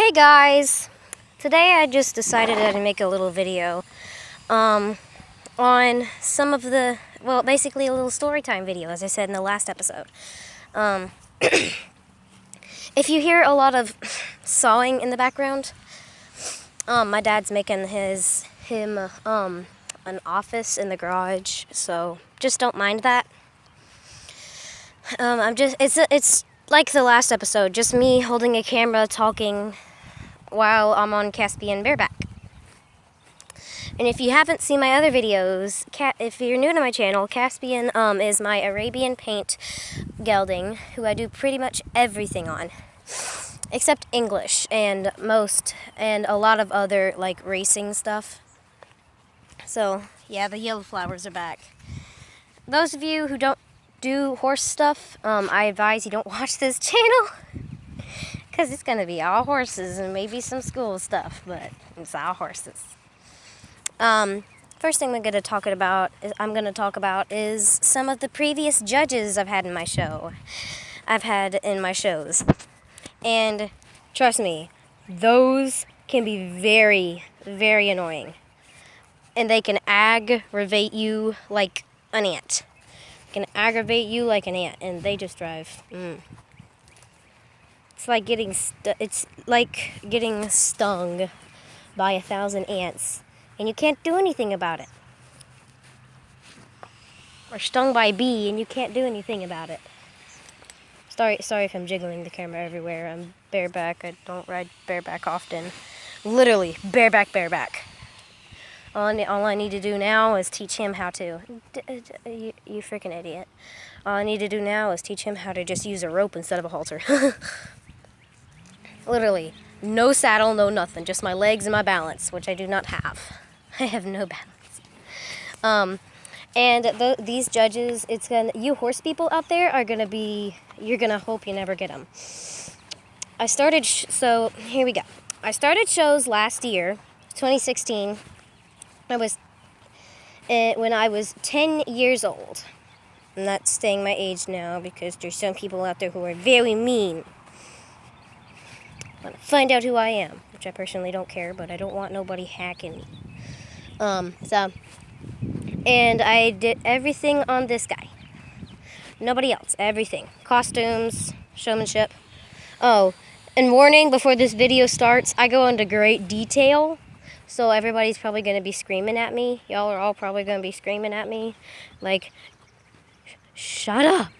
Hey guys! Today I just decided I'd make a little video on some of the, well, basically a little story time video, as I said in the last episode. If you hear a lot of sawing in the background, my dad's making him an office in the garage, so just don't mind that. It's like the last episode, just me holding a camera talking while I'm on Caspian bareback. And if you haven't seen my other videos, if you're new to my channel, Caspian is my Arabian paint gelding, who I do pretty much everything on, except English and a lot of other like racing stuff. So yeah, the yellow flowers are back. Those of you who don't do horse stuff, I advise you don't watch this channel, because it's going to be all horses and maybe some school stuff, but it's all horses. First thing I'm going to talk about is some of the previous judges I've had in my shows. And trust me, those can be very, very annoying. And they can aggravate you like an ant. And they just drive. It's like getting stung by 1,000 ants, and you can't do anything about it. Or stung by a bee, and you can't do anything about it. Sorry if I'm jiggling the camera everywhere. I'm bareback. I don't ride bareback often. Literally, bareback. All I need to do now is teach him how to. You freaking idiot. All I need to do now is teach him how to just use a rope instead of a halter. Literally, no saddle, no nothing. Just my legs and my balance, which I do not have. I have no balance. These judges, you horse people out there you're gonna hope you never get them. So here we go. I started shows last year, 2016. When I was 10 years old. I'm not saying my age now because there's some people out there who are very mean. Want to find out who I am, which I personally don't care, but I don't want nobody hacking me. And I did everything on this guy. Nobody else. Everything. Costumes, showmanship. Oh, and warning, before this video starts, I go into great detail. So everybody's probably going to be screaming at me. Y'all are all probably going to be screaming at me. Like, shut up.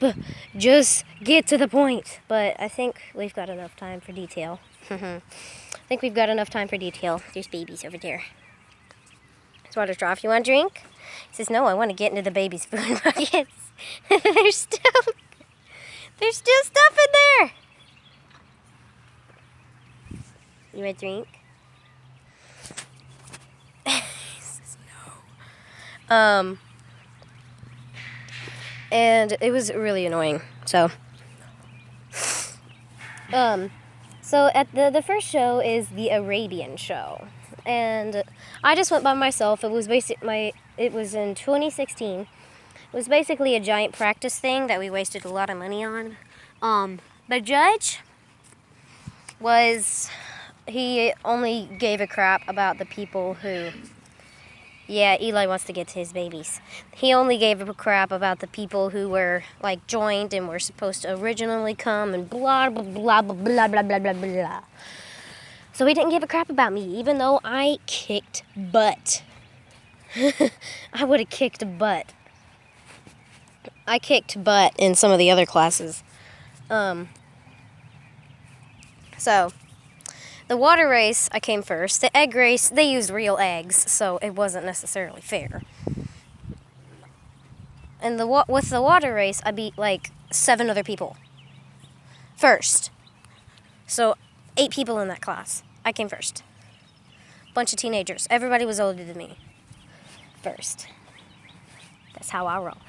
Just get to the point. But I think we've got enough time for detail. There's babies over there. There's water straw if you want a drink. He says, no, I want to get into the baby's food buckets. There's still stuff in there. You want a drink? And it was really annoying. So at the first show is the Arabian show, and I just went by myself. It was in 2016. It was basically a giant practice thing that we wasted a lot of money on. The judge he only gave a crap about the people who. Yeah, Eli wants to get to his babies. He only gave a crap about the people who were, like, joined and were supposed to originally come and blah, blah, blah, blah, blah, blah, blah, blah, blah. So he didn't give a crap about me, even though I kicked butt. I would have kicked butt. I kicked butt in some of the other classes. The water race, I came first. The egg race, they used real eggs, so it wasn't necessarily fair. And with the water race, I beat like 7 other people. First. So 8 people in that class. I came first. Bunch of teenagers. Everybody was older than me. First. That's how I roll.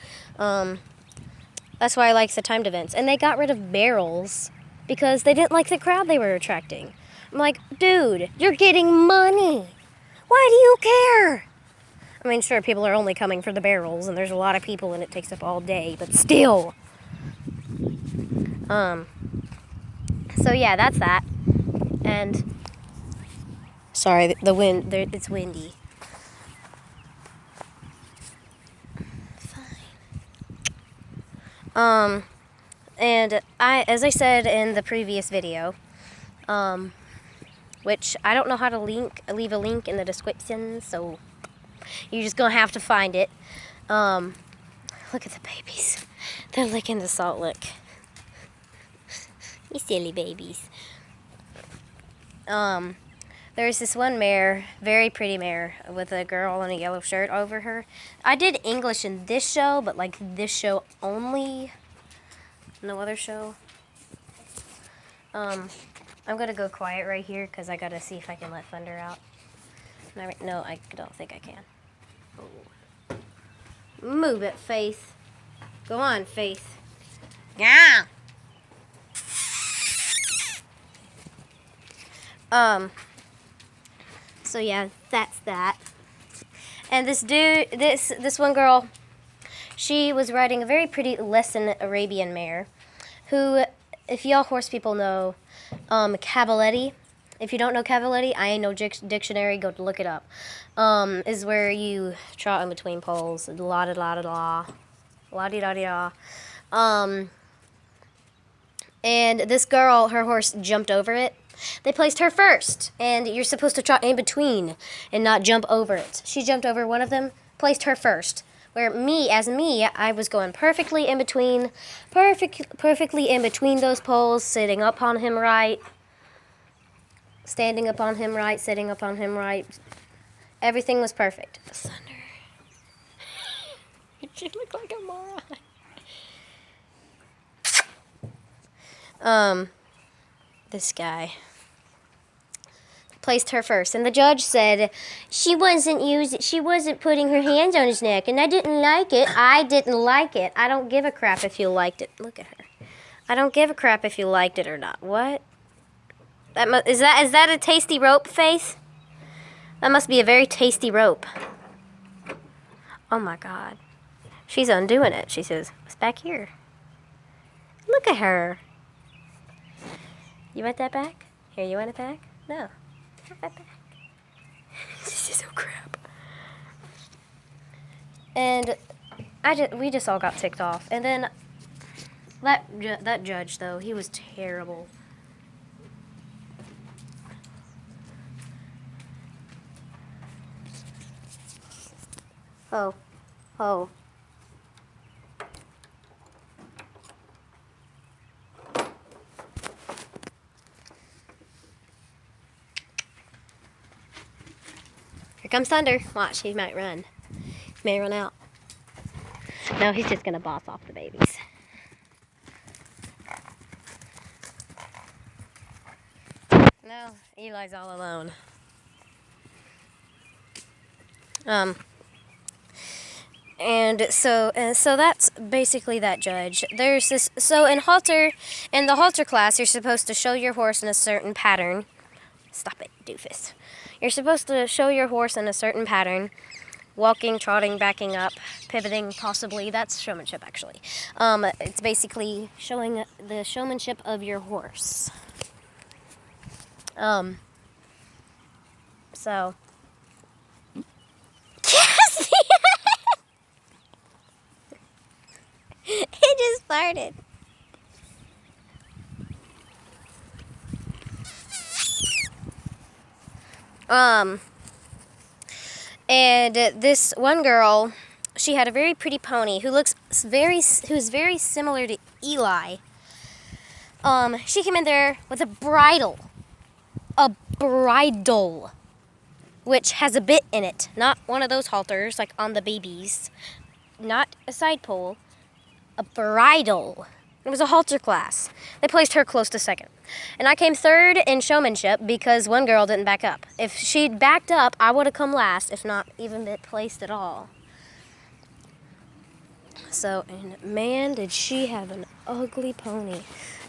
That's why I like the timed events. And they got rid of barrels because they didn't like the crowd they were attracting. I'm like, dude, you're getting money. Why do you care? I mean, sure, people are only coming for the barrels, and there's a lot of people, and it takes up all day, but still. So yeah, that's that. And Sorry, the wind. It's windy. Fine. And as I said in the previous video, which I don't know how to leave a link in the description, so you're just gonna have to find it. Look at the babies. They're licking the salt lick. You silly babies. There's this one mare, very pretty mare, with a girl in a yellow shirt over her. I did English in this show, but like this show only. No other show. I'm gonna go quiet right here because I gotta see if I can let thunder out. No, I don't think I can. Oh. Move it, Faith. Go on, Faith. Yeah. So yeah, that's that. And this dude, this one girl, she was riding a very pretty lesson Arabian mare, who, if y'all horse people know, cavaletti. If you don't know cavaletti, I ain't no dictionary. Go to look it up. Is where you trot in between poles. La da la da la, la di da di da. And this girl, her horse jumped over it. They placed her first, and you're supposed to trot in between and not jump over it. She jumped over one of them, placed her first. Where as me, I was going perfectly in between, perfectly in between those poles, sitting up on him right, standing up on him right, sitting up on him right. Everything was perfect. The thunder. You look like a moron. This guy placed her first, and the judge said she wasn't putting her hands on his neck, and I didn't like it. I don't give a crap if you liked it. Look at her. I don't give a crap if you liked it or not. What? Is that a tasty rope, Faith? That must be a very tasty rope. Oh my God. She's undoing it. She says, "What's back here?" Look at her. You want that back? Here, you want it back? No. Have that back. This is so crap. And we just all got ticked off. And then that judge, though, he was terrible. Oh. Here comes thunder. Watch, he might run. He may run out. No, he's just gonna boss off the babies. No, Eli's all alone. And so that's basically that judge. There's this, so in the halter class, you're supposed to show your horse in a certain pattern. Stop it, doofus. You're supposed to show your horse in a certain pattern. Walking, trotting, backing up, pivoting, possibly. That's showmanship, actually. It's basically showing the showmanship of your horse. So. Yes! It just farted. And this one girl, she had a very pretty pony who's very similar to Eli. She came in there with a bridle, which has a bit in it, not one of those halters like on the babies, not a side pole, a bridle. It was a halter class. They placed her close to second. And I came third in showmanship because one girl didn't back up. If she'd backed up, I would have come last, if not even been placed at all. So, and man, did she have an ugly pony.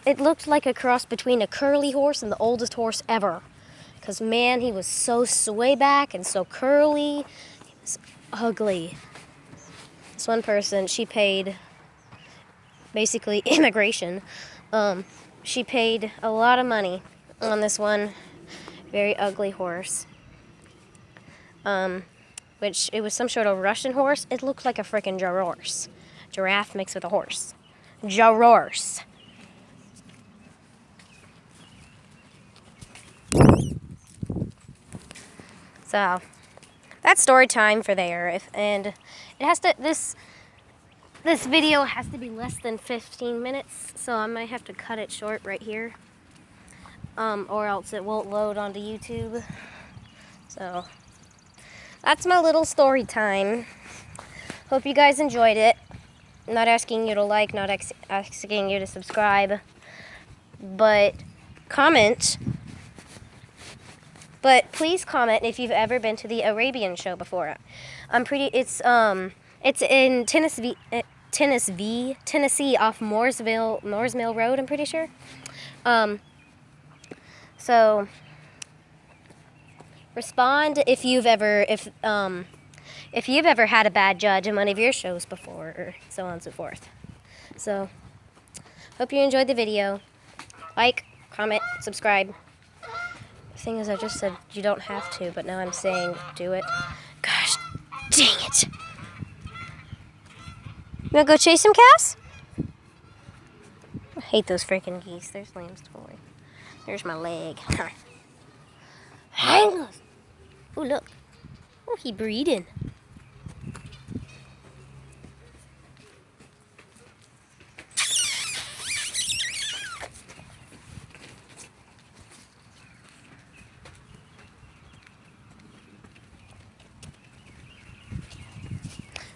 It looked like a cross between a curly horse and the oldest horse ever. Because, man, he was so sway back and so curly. He was ugly. This one person, she paid basically immigration. She paid a lot of money on this one very ugly horse. which it was some sort of Russian horse. It looked like a freaking giraffe. Giraffe mixed with a horse. Giraffe. So that's story time for there. And it has to this video has to be less than 15 minutes, so I might have to cut it short right here. Or else it won't load onto YouTube. So that's my little story time. Hope you guys enjoyed it. I'm not asking you to like, not asking you to subscribe, but comment. But please comment if you've ever been to the Arabian show before. It's in Tennessee off Mooresmill Road, I'm pretty sure. So respond if you've ever had a bad judge in one of your shows before, or so on and so forth. So hope you enjoyed the video. Like, comment, subscribe. The thing is, I just said you don't have to, but now I'm saying do it. Gosh, dang it. You wanna go chase some calves? I hate those freaking geese. There's Lamb's toy. There's my leg. Hang on. Oh, look. Oh, he breeding.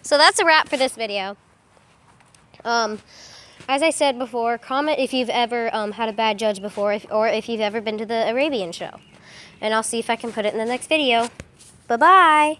So that's a wrap for this video. As I said before, comment if you've ever had a bad judge before, or if you've ever been to the Arabian show. And I'll see if I can put it in the next video. Bye-bye.